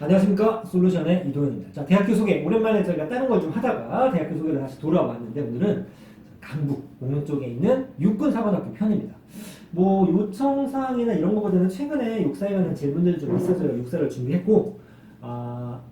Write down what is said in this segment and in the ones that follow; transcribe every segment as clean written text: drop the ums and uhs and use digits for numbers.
안녕하십니까, 솔루션의 이도현입니다. 자, 대학교 소개. 오랜만에 저희가 다른 걸 좀 하다가 대학교 소개를 다시 돌아왔는데, 오늘은 강북 목록 쪽에 있는 육군사관학교 편입니다. 뭐 요청사항이나 이런 거보다는 최근에 육사에 관한 질문들이 좀 있어서 육사를 준비했고,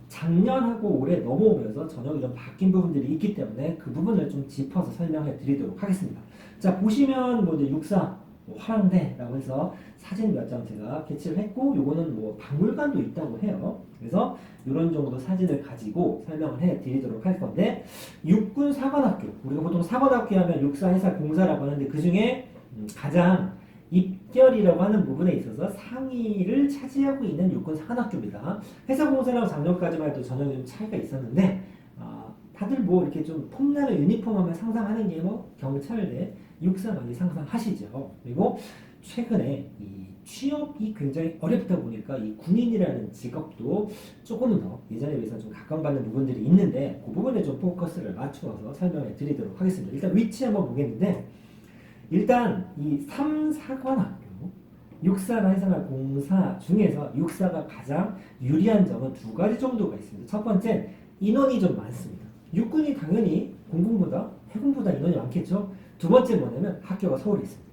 작년하고 올해 넘어오면서 전형이 좀 바뀐 부분들이 있기 때문에 그 부분을 좀 짚어서 설명해 드리도록 하겠습니다. 자, 보시면 뭐 이제 육사 화랑대라고 해서 사진 몇 장 제가 캐치를 했고, 요거는 뭐 박물관도 있다고 해요. 그래서 이런 정도 사진을 가지고 설명을 해 드리도록 할 건데, 육군 사관학교, 우리가 보통 사관학교 하면 육사 해사 공사라고 하는데, 그 중에 가장 입결이라고 하는 부분에 있어서 상위를 차지하고 있는 육군 사관학교입니다. 해사 공사랑 작년까지만 해도 전혀 좀 차이가 있었는데, 다들 뭐 이렇게 좀 폼나는 유니폼 하면 상상하는 게 뭐 경찰대, 육사 많이 상상하시죠. 그리고 최근에 이 취업이 굉장히 어렵다 보니까 이 군인이라는 직업도 조금 더 예전에 비해서 좀 각광받는 부분들이 있는데, 그 부분에 좀 포커스를 맞추어서 설명해 드리도록 하겠습니다. 일단 위치 한번 보겠는데, 일단 이 3사관학교, 육사나 해상학 공사 중에서 육사가 가장 유리한 점은 두 가지 정도가 있습니다. 첫 번째, 인원이 좀 많습니다. 육군이 당연히 공군보다 해군보다 인원이 많겠죠. 두 번째 뭐냐면 학교가 서울에 있습니다.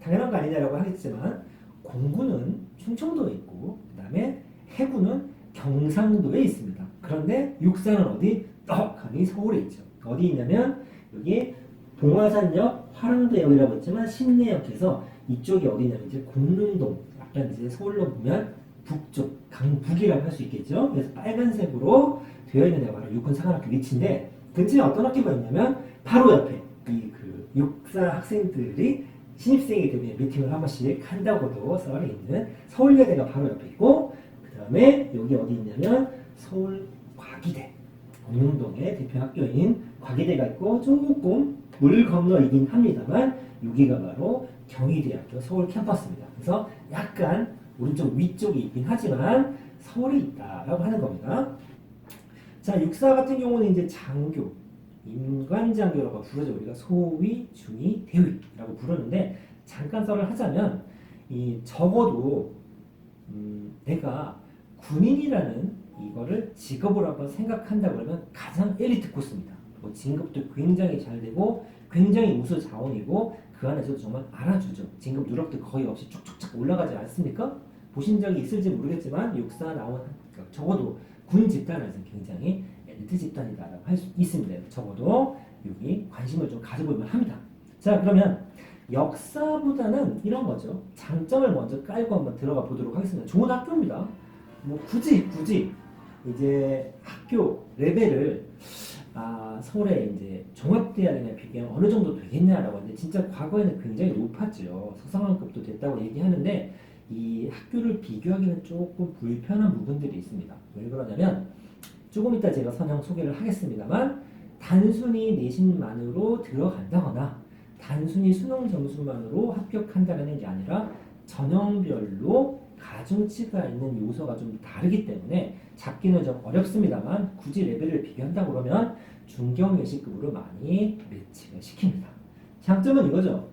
당연한 거 아니냐라고 하겠지만, 공군은 충청도에 있고 그 다음에 해군은 경상도에 있습니다. 그런데 육사는 어디? 떡하니 서울에 있죠. 어디 있냐면 여기 봉화산역 화랑대역이라고 했지만 신내역에서 이쪽이 어디냐면 이제 공릉동, 약간 이제 서울로 보면 북쪽 강북이라고 할 수 있겠죠. 그래서 빨간색으로 되어 있는 데가 바로 육군사관학교 위치인데, 근처에 어떤 학교가 있냐면 바로 옆에 이 그 육사 학생들이 신입생이기 때문에 미팅을 한 번씩 한다고도 써 있는 서울여대가 바로 옆에 있고, 그 다음에 여기 어디 있냐면 서울과기대, 공릉동의 대표 학교인 과기대가 있고, 조금 물 건너이긴 합니다만 여기가 바로 경희대학교 서울 캠퍼스입니다. 그래서 약간 오른쪽 위쪽에 있긴 하지만 서울에 있다라고 하는 겁니다. 자, 육사 같은 경우는 이제 장교, 임관장교라고 부르죠. 우리가 소위, 중위, 대위라고 부르는데, 잠깐 썰을 하자면 이 적어도 내가 군인이라는 이거를 직업으로 한번 생각한다 그러면 가장 엘리트 코스입니다. 뭐 진급도 굉장히 잘 되고 굉장히 우수 자원이고, 그 안에서도 정말 알아주죠. 진급 누락도 거의 없이 쭉쭉쭉 올라가지 않습니까? 보신 적이 있을지 모르겠지만 육사 나온, 그러니까 적어도 군 집단에서는 굉장히 엘리트 집단이다라고 할 수 있습니다. 적어도 여기 관심을 좀 가져볼만 합니다. 자, 그러면 역사보다는 이런 거죠. 장점을 먼저 깔고 한번 들어가 보도록 하겠습니다. 좋은 학교입니다. 뭐 굳이 이제 학교 레벨을 서울의 이제 종합대학이나 비교하면 어느 정도 되겠냐라고 하는데, 진짜 과거에는 굉장히 높았죠. 서성한급도 됐다고 얘기하는데, 이 학교를 비교하기는 조금 불편한 부분들이 있습니다. 왜 그러냐면, 조금 이따 제가 선형 소개를 하겠습니다만, 단순히 내신만으로 들어간다거나 단순히 수능 점수만으로 합격한다는 게 아니라 전형별로 가중치가 있는 요소가 좀 다르기 때문에 잡기는 좀 어렵습니다만, 굳이 레벨을 비교한다고 그러면 중경예시급으로 많이 매치를 시킵니다. 장점은 이거죠.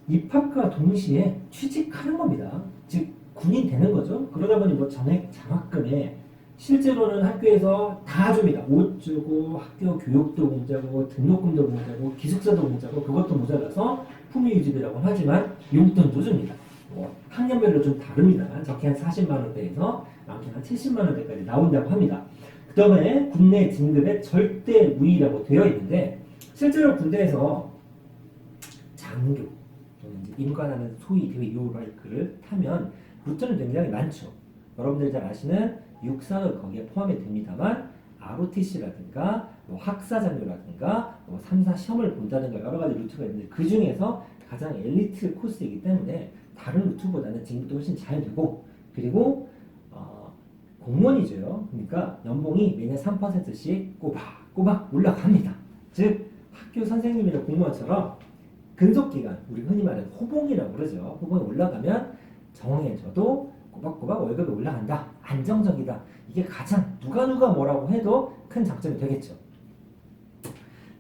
입학과 동시에 취직하는 겁니다. 즉 군인 되는 거죠. 그러다 보니 뭐 전액 장학금에 실제로는 학교에서 다 줍니다. 옷 주고, 학교 교육도 공짜고, 등록금도 공짜고, 기숙사도 공짜고, 그것도 모자라서 품위유지비라고 하지만 용돈도 줍니다. 뭐 학년별로 좀 다릅니다만 적게 한 40만 원대에서 많게는 한 70만 원대까지 나온다고 합니다. 그 다음에 군내 진급의 절대 무위라고 되어 있는데, 실제로 군대에서 장교 또는 이제 임관하는 소위 대위 요라이크를 타면 루트는 굉장히 많죠. 여러분들이 잘 아시는 육사는 거기에 포함이 됩니다만, ROTC라든가 뭐 학사장교라든가 뭐 3사 시험을 본다든가 여러 가지 루트가 있는데, 그 중에서 가장 엘리트 코스이기 때문에 다른 루트보다는 진급도 훨씬 잘 되고, 그리고 공무원이죠. 그러니까 연봉이 매년 3%씩 꼬박꼬박 올라갑니다. 즉 학교 선생님이나 공무원처럼 근속기간, 우리 흔히 말하는 호봉이라고 그러죠. 호봉이 올라가면 정해져도 꼬박꼬박 월급이 올라간다. 안정적이다. 이게 가장 누가 뭐라고 해도 큰 장점이 되겠죠.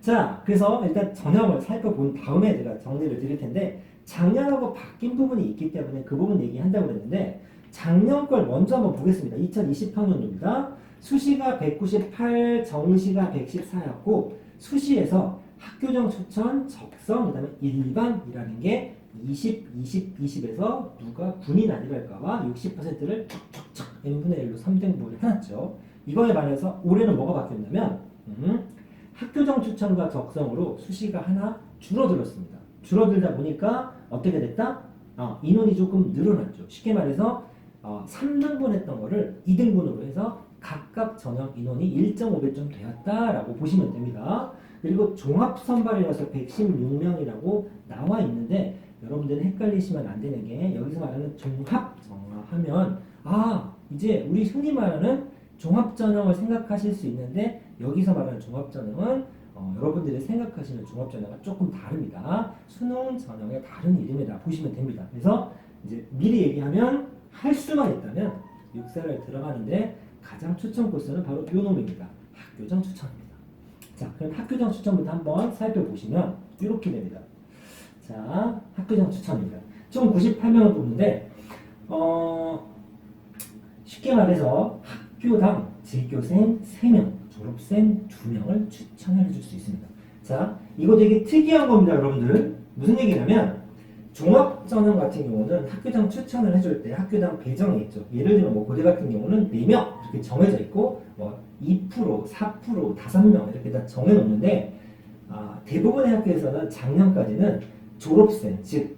자, 그래서 일단 전형을 살펴본 다음에 제가 정리를 드릴 텐데, 작년하고 바뀐 부분이 있기 때문에 그 부분 얘기한다고 그랬는데, 작년 걸 먼저 한번 보겠습니다. 2020학년도입니다. 수시가 198, 정시가 114였고 수시에서 학교정 추천, 적성, 그 다음에 일반이라는 게 20, 20, 20에서 누가 군이 나뉘랄까봐 60%를 척척척 n분의 1로 3등분을 해놨죠. 이거에 반해서 올해는 뭐가 바뀌었냐면 학교정 추천과 적성으로 수시가 하나 줄어들었습니다. 줄어들다 보니까 어떻게 됐다? 인원이 조금 늘어났죠. 쉽게 말해서 3등분 했던 거를 2등분으로 해서 각각 전형 인원이 1.5배쯤 되었다라고 보시면 됩니다. 그리고 종합선발이라서 116명이라고 나와 있는데 여러분들은 헷갈리시면 안 되는 게 여기서 말하는 종합정화하면 이제 우리 흔히 말하는 종합전형을 생각하실 수 있는데 여기서 말하는 종합전형은 여러분들이 생각하시는 종합전형과 조금 다릅니다. 수능 전형의 다른 이름이다 보시면 됩니다. 그래서 이제 미리 얘기하면 할 수만 있다면 육사를 들어가는데 가장 추천 코스는 바로 요 놈입니다. 학교정 추천입니다. 자, 그럼 학교정 추천부터 한번 살펴보시면 이렇게 됩니다. 자, 학교정 추천입니다. 총 98명을 뽑는데 쉽게 말해서 학교당 재교생 3명, 졸업생 2명을 추천해 줄 수 있습니다. 자, 이거 되게 특이한 겁니다, 여러분들. 무슨 얘기냐면 종합전형 같은 경우는 학교장 추천을 해줄 때 학교당 배정이 있죠. 예를 들면 뭐 고대 같은 경우는 4명 이렇게 정해져 있고 뭐 2%, 4%, 5명 이렇게 다 정해놓는데 대부분의 학교에서는 작년까지는 졸업생, 즉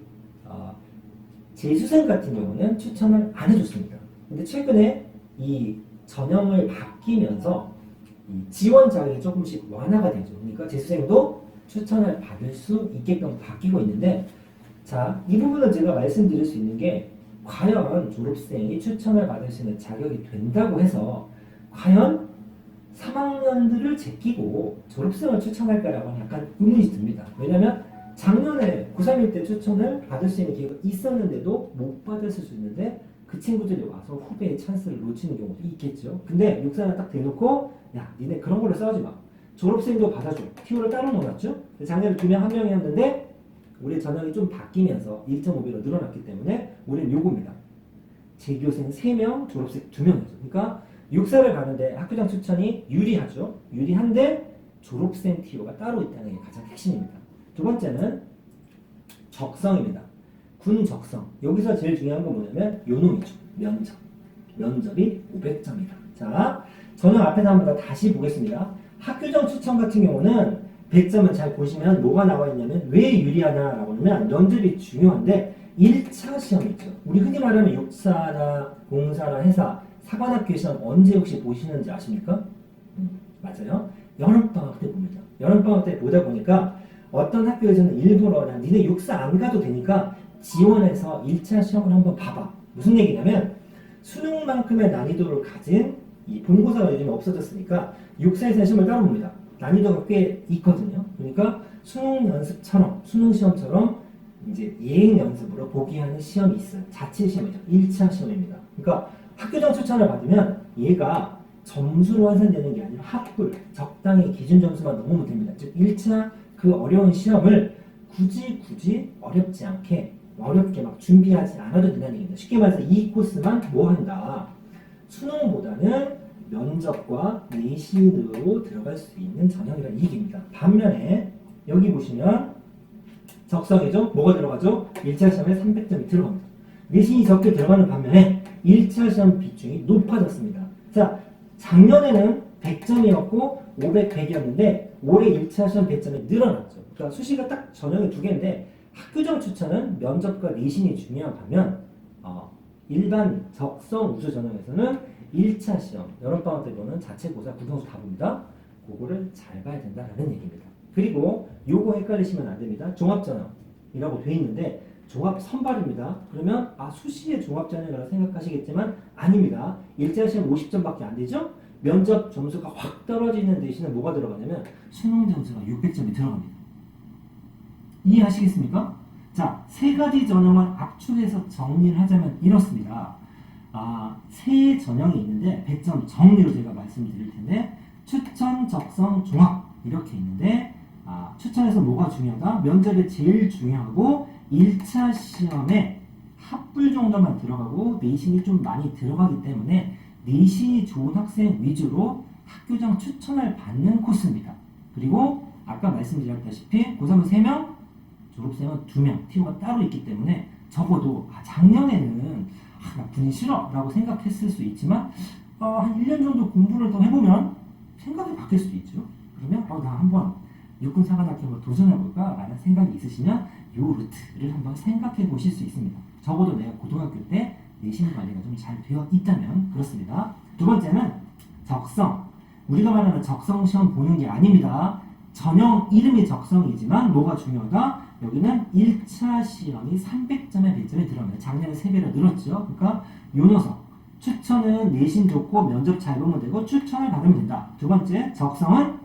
재수생 같은 경우는 추천을 안 해줬습니다. 근데 최근에 이 전형을 바뀌면서 이 지원 자격이 조금씩 완화가 되죠. 그러니까 재수생도 추천을 받을 수 있게끔 바뀌고 있는데 자, 이 부분은 제가 말씀드릴 수 있는 게 과연 졸업생이 추천을 받을 수 있는 자격이 된다고 해서 과연 3학년들을 제끼고 졸업생을 추천할까라고 하는 약간 의문이 듭니다. 왜냐하면 작년에 고3일 때 추천을 받을 수 있는 기회가 있었는데도 못 받았을 수 있는데 그 친구들이 와서 후배의 찬스를 놓치는 경우도 있겠죠. 근데 육사는 딱 대놓고 야, 니네 그런 걸로 싸우지 마. 졸업생도 받아줘. 티오를 따로 넣어놨죠. 작년에 2명, 1명이었는데 올해 전형이 좀 바뀌면서 1.5배로 늘어났기 때문에 올해는 요겁니다. 재교생 3명, 졸업생 2명이죠. 그러니까 육사를 가는데 학교장 추천이 유리하죠. 유리한데 졸업생 티오가 따로 있다는 게 가장 핵심입니다. 두 번째는 적성입니다. 군 적성. 여기서 제일 중요한 건 뭐냐면 요 놈이죠. 면접. 면접이 500점이다. 자, 전형 앞에서 한번 다시 보겠습니다. 학교장 추천 같은 경우는 100점은 잘 보시면 뭐가 나와 있냐면 왜 유리하다라고 하면 면접이 중요한데 1차 시험 있죠. 우리 흔히 말하는 육사나 공사나 회사, 사관학교 시험 언제 혹시 보시는지 아십니까? 맞아요. 여름방학 때 봅니다. 여름방학 때 보다 보니까 어떤 학교에서는 일부러 니네 육사 안 가도 되니까 지원해서 1차 시험을 한번 봐봐. 무슨 얘기냐면 수능만큼의 난이도를 가진 이 본고사가 요즘 없어졌으니까 육사에서 시험을 따로 봅니다. 난이도가 꽤 있거든요. 그러니까 수능 연습처럼, 수능 시험처럼 이제 예행 연습으로 보기 하는 시험이 있어요. 자체 시험이죠. 1차 시험입니다. 그러니까 학교장 추천을 받으면 얘가 점수로 환산되는 게 아니라 합불, 적당히 기준 점수만 넘으면 됩니다. 즉 1차 그 어려운 시험을 굳이 어렵지 않게 어렵게 막 준비하지 않아도 된다는 얘기입니다. 쉽게 말해서 이 코스만 뭐 한다. 수능보다는 면접과 내신으로 들어갈 수 있는 전형이라는 얘기입니다. 반면에 여기 보시면 적성이죠. 뭐가 들어가죠? 1차 시험에 300점이 들어갑니다. 내신이 적게 들어가는 반면에 1차 시험 비중이 높아졌습니다. 자, 작년에는 100점이었고 500, 100이었는데 올해 1차 시험 100점이 늘어났죠. 그러니까 수시가 딱 전형이 두 개인데 학교정 추천은 면접과 내신이 중요한 반면 일반 적성 우수 전형에서는 1차 시험, 여름방학 때 보는 자체 고사, 국영수 다 봅니다. 그거를 잘 봐야 된다는 얘기입니다. 그리고 요거 헷갈리시면 안 됩니다. 종합전형이라고 돼 있는데 종합 선발입니다. 그러면 수시의 종합전형이라고 생각하시겠지만 아닙니다. 1차 시험 50점밖에 안 되죠? 면접 점수가 확 떨어지는 대신에 뭐가 들어가냐면 수능 점수가 600점이 들어갑니다. 이해하시겠습니까? 자, 세 가지 전형을 압축해서 정리를 하자면 이렇습니다. 세 전형이 있는데 100점 정리로 제가 말씀드릴 텐데 추천, 적성, 종합 이렇게 있는데 추천에서 뭐가 중요하다? 면접이 제일 중요하고 1차 시험에 합불 정도만 들어가고 내신이 좀 많이 들어가기 때문에 내신이 좋은 학생 위주로 학교장 추천을 받는 코스입니다. 그리고 아까 말씀드렸다시피 고3은 3명, 졸업생은 2명, 티오가 따로 있기 때문에 적어도 작년에는 나 분위 싫어 라고 생각했을 수 있지만 한 1년 정도 공부를 더 해보면 생각이 바뀔 수도 있죠. 그러면 나 한번 육군 사관학교 한번 도전해볼까 라는 생각이 있으시면 이 루트를 한번 생각해 보실 수 있습니다. 적어도 내가 고등학교 때 내신 관리가 좀 잘 되어 있다면 그렇습니다. 두 번째는 적성. 우리가 말하는 적성 시험 보는 게 아닙니다. 전형 이름이 적성이지만 뭐가 중요하다? 여기는 1차 시험이 300점의 배점이 들어갑니다. 작년에 3배로 늘었죠. 그러니까 요 녀석 추천은 내신 좋고 면접 잘 보면 되고 추천을 받으면 된다. 두 번째 적성은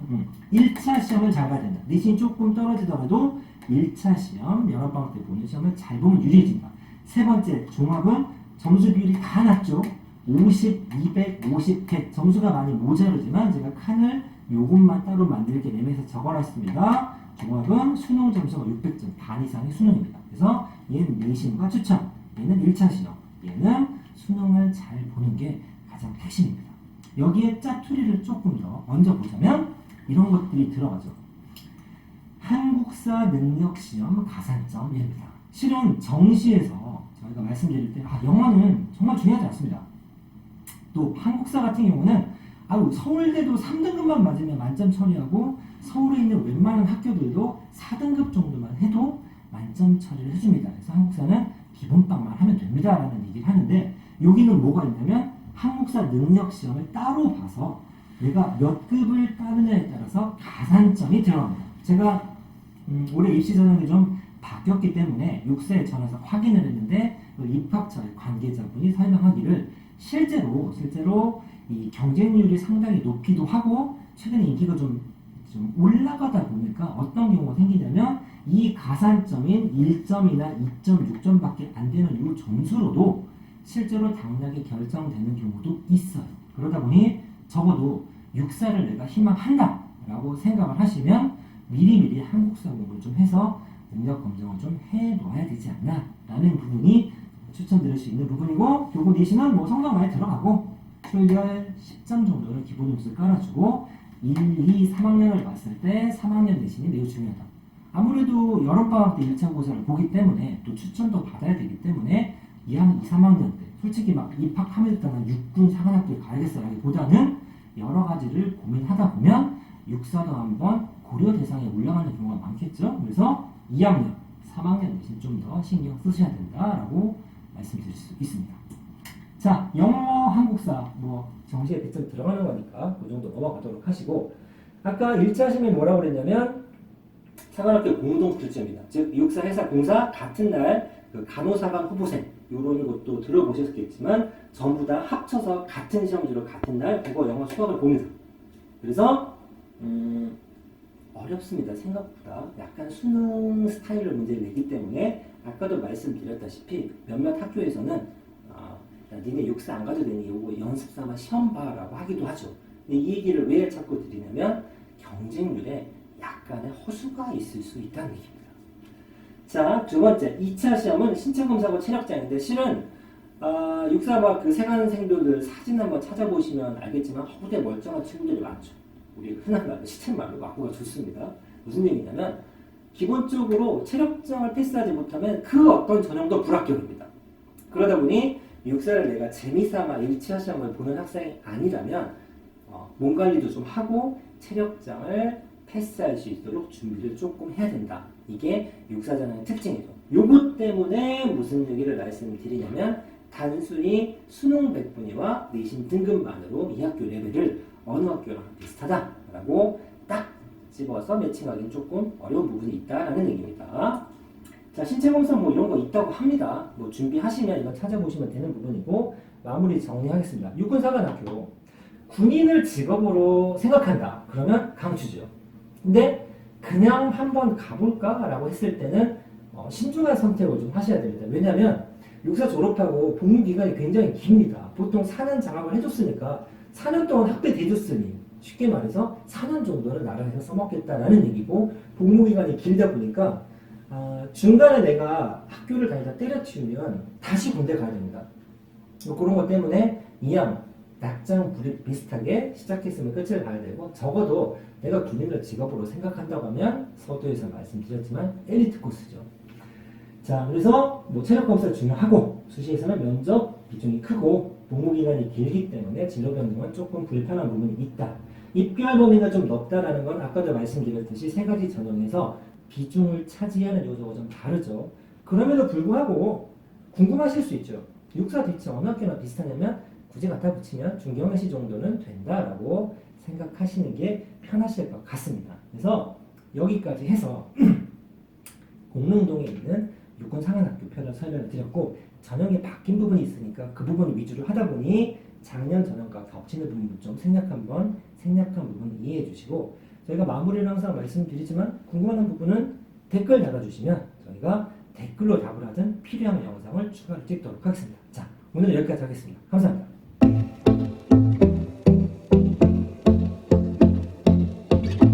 1차 시험을 잘 봐야 된다. 내신이 조금 떨어지더라도 1차 시험, 여름방학 때 보는 시험을 잘 보면 유리해진다. 세 번째 종합은 점수 비율이 다 낮죠. 50, 200, 50, 100 점수가 많이 모자르지만 제가 칸을 요것만 따로 만들게 내면서 적어놨습니다. 종합은 수능 점수가 600점 반 이상의 수능입니다. 그래서 얘는 내신과 추천, 얘는 1차 시험, 얘는 수능을 잘 보는 게 가장 핵심입니다. 여기에 짜투리를 조금 더 얹어보자면 이런 것들이 들어가죠. 한국사 능력시험 가산점입니다. 실은 정시에서 저희가 말씀드릴 때 영어는 정말 중요하지 않습니다. 또 한국사 같은 경우는 서울대도 3등급만 맞으면 만점 처리하고 서울에 있는 웬만한 학교들도 4등급 정도만 해도 만점 처리를 해줍니다. 그래서 한국사는 기본빵만 하면 됩니다 라는 얘기를 하는데 여기는 뭐가 있냐면 한국사 능력시험을 따로 봐서 내가 몇 급을 따느냐에 따라서 가산점이 들어갑니다. 제가 올해 입시 전형이 좀 바뀌었기 때문에 육사에 전화해서 확인을 했는데 입학처의 관계자분이 설명하기를 실제로 이 경쟁률이 상당히 높기도 하고 최근에 인기가 좀 올라가다 보니까 어떤 경우가 생기냐면 이 가산점인 1점이나 2.6점밖에 안 되는 이 점수로도 실제로 당락이 결정되는 경우도 있어요. 그러다 보니 적어도 육사를 내가 희망한다 라고 생각을 하시면 미리미리 한국사 공부를 좀 해서 능력 검증을 좀 해놓아야 되지 않나 라는 부분이 추천드릴 수 있는 부분이고, 요거 내신은 뭐 성적 많이 들어가고 토요일 10점 정도를 기본 점수를 깔아주고 1, 2, 3학년을 봤을 때 3학년 내신이 매우 중요하다. 아무래도 여름방학 때 1차 고사를 보기 때문에 또 추천도 받아야 되기 때문에 2학년, 2, 3학년 때 솔직히 막 입학하면 육군 사관학교에 가야겠어라기보다는 여러 가지를 고민하다 보면 육사도 한번 고려 대상에 올라가는 경우가 많겠죠. 그래서 2학년, 3학년 내신 좀 더 신경 쓰셔야 된다라고 말씀드릴 수 있습니다. 자, 영어, 한국사 뭐 정시에 100점 들어가는 거니까 그 정도 넘어가도록 하시고, 아까 1차 시험에 뭐라고 그랬냐면 사관학교 공동 출제입니다. 즉 육사, 해사, 공사 같은 날 그 간호사관 후보생 이런 것도 들어보셨겠지만 전부 다 합쳐서 같은 시험지로 같은 날 국어, 영어, 수학을 봅니다. 그래서 어렵습니다. 생각보다 약간 수능 스타일로 문제를 내기 때문에 아까도 말씀드렸다시피 몇몇 학교에서는 니네 육사 안 가도 되니 요거 연습 삼아 시험 봐라고 하기도 하죠. 근데 이 얘기를 왜 자꾸 드리냐면 경쟁률에 약간의 허수가 있을 수 있다는 얘기입니다. 자, 두 번째 2차 시험은 신체검사고 체력장인데 실은 육사막 그 세관생도들 사진 한번 찾아보시면 알겠지만 허구대 멀쩡한 친구들이 많죠. 우리 흔한 말로 시쳇말로 맞고가 좋습니다. 무슨 얘기냐면 기본적으로 체력장을 패스하지 못하면 그 어떤 전형도 불합격입니다. 그러다 보니 육사를 내가 재미삼아 1차 시험을 보는 학생이 아니라면 몸 관리도 좀 하고 체력장을 패스할 수 있도록 준비를 조금 해야 된다. 이게 육사전형의 특징이죠. 요것 때문에 무슨 얘기를 말씀드리냐면 단순히 수능 100분위와 내신 등급만으로 이 학교 레벨을 어느 학교랑 비슷하다라고 딱 집어서 매칭하기는 조금 어려운 부분이 있다라는 얘기입니다. 자, 신체검사 뭐 이런 거 있다고 합니다. 뭐 준비하시면 이거 찾아보시면 되는 부분이고, 마무리 정리하겠습니다. 육군사관학교 군인을 직업으로 생각한다. 그러면 강추죠. 근데 그냥 한번 가볼까라고 했을 때는 신중한 선택을 좀 하셔야 됩니다. 왜냐하면 육사 졸업하고 복무 기간이 굉장히 깁니다. 보통 4년 장학을 해줬으니까 4년 동안 학비 대줬으니 쉽게 말해서 4년 정도는 나라에서 써먹겠다라는 얘기고, 복무 기간이 길다 보니까 중간에 내가 학교를 다니다 때려치우면 다시 군대 가야 됩니다. 뭐 그런 것 때문에 이왕 낙장 불입 비슷하게 시작했으면 끝을 봐야 되고, 적어도 내가 군인을 직업으로 생각한다고 하면 서두에서 말씀드렸지만 엘리트 코스죠. 자, 그래서 뭐 체력 검사 중요하고, 수시에서는 면접 비중이 크고 복무 기간이 길기 때문에 진로 변경은 조금 불편한 부분이 있다. 입결 범위가 좀 넓다라는 건 아까도 말씀드렸듯이 세 가지 전형에서 비중을 차지하는 요소가 좀 다르죠. 그럼에도 불구하고 궁금하실 수 있죠. 육사 대체 어느 학교나 비슷하냐면 굳이 갖다 붙이면 중경시 정도는 된다라고 생각하시는 게 편하실 것 같습니다. 그래서 여기까지 해서 공릉동에 있는 육군 상한학교 표를 설명을 드렸고, 전형이 바뀐 부분이 있으니까 그 부분 위주로 하다 보니 작년 전형과 겹치는 부분 좀 생략한 부분 이해해 주시고, 저희가 마무리를 항상 말씀드리지만 궁금한 부분은 댓글 달아주시면 저희가 댓글로 답을 하든 필요한 영상을 추가로 찍도록 하겠습니다. 자, 오늘은 여기까지 하겠습니다. 감사합니다.